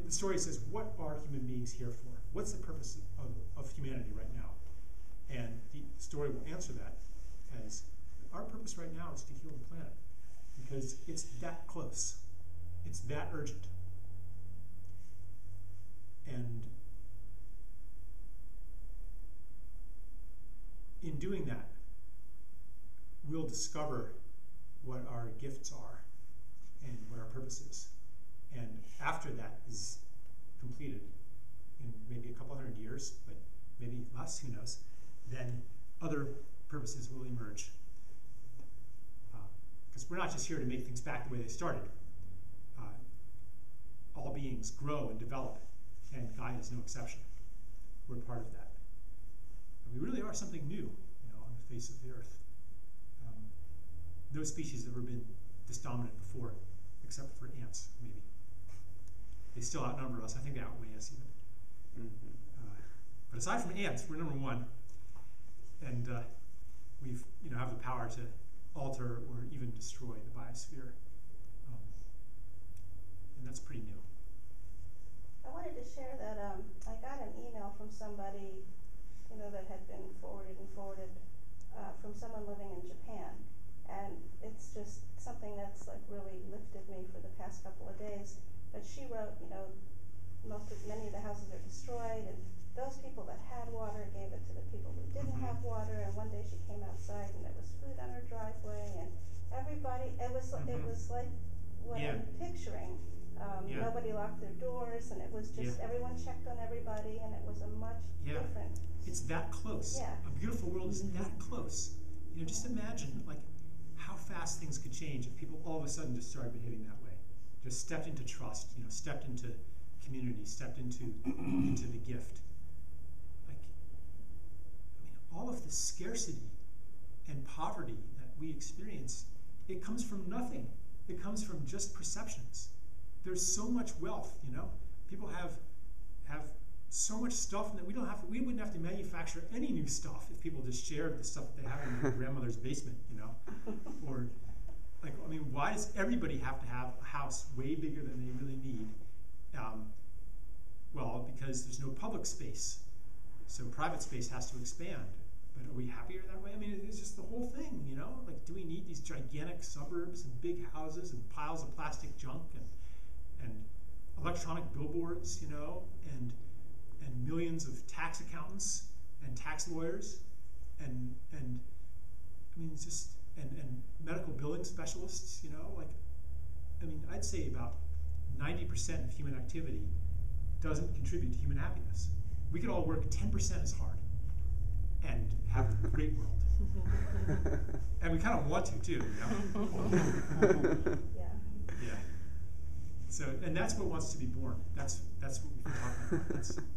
the story says, what are human beings here for? What's the purpose of humanity right now? And the story will answer that as, our purpose right now is to heal the planet, because it's that close. It's that urgent. And in doing that, we'll discover what our gifts are and what our purpose is. And after that is completed, in maybe a couple hundred years, but maybe less, who knows, then other purposes will emerge. Because we're not just here to make things back the way they started. All beings grow and develop, and Gaia is no exception. We're part of that. And we really are something new, on the face of the earth. No species have ever been this dominant before, except for ants, maybe. They still outnumber us. I think they outweigh us even. But aside from ants, we're number one, and we've have the power to alter or even destroy the biosphere, and that's pretty new. I wanted to share that I got an email from somebody, that had been forwarded from someone living in Japan, and it's just something that's like really lifted me for the past couple of days. But she wrote, many of the houses are destroyed, and those people that had water gave it to the people who didn't have water. And one day she came outside and there was food on her driveway, and everybody, it was like what I'm picturing. Nobody locked their doors, and it was just everyone checked on everybody, and it was a much different. It's that close. Yeah. A beautiful world is that close. Just imagine how fast things could change if people all of a sudden just started behaving that way. Just stepped into trust, stepped into community, stepped into the gift. All of the scarcity and poverty that we experience, it comes from nothing. It comes from just perceptions. There's so much wealth, People have so much stuff that we wouldn't have to manufacture any new stuff if people just shared the stuff that they have in their grandmother's basement, Or why does everybody have to have a house way bigger than they really need? Well, because there's no public space. So private space has to expand. But are we happier that way? It's just the whole thing, do we need these gigantic suburbs and big houses and piles of plastic junk and electronic billboards, and millions of tax accountants and tax lawyers and it's just and medical billing specialists, I'd say about 90% of human activity doesn't contribute to human happiness. We could all work 10% as hard and have a great world. And we kind of want to too, Yeah. So, and that's what wants to be born. That's what we've been talking about.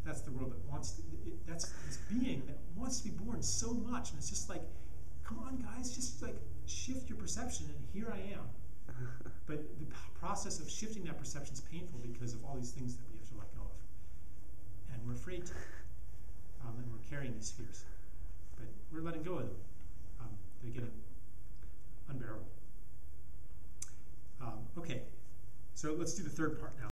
That's the world that wants that's this being that wants to be born so much. And it's just like, come on guys, just shift your perception, and here I am. But the process of shifting that perception is painful because of all these things that we have to let go of. And we're afraid to. And we're carrying these fears. But we're letting go of them. They're getting unbearable. Okay, so let's do the third part now.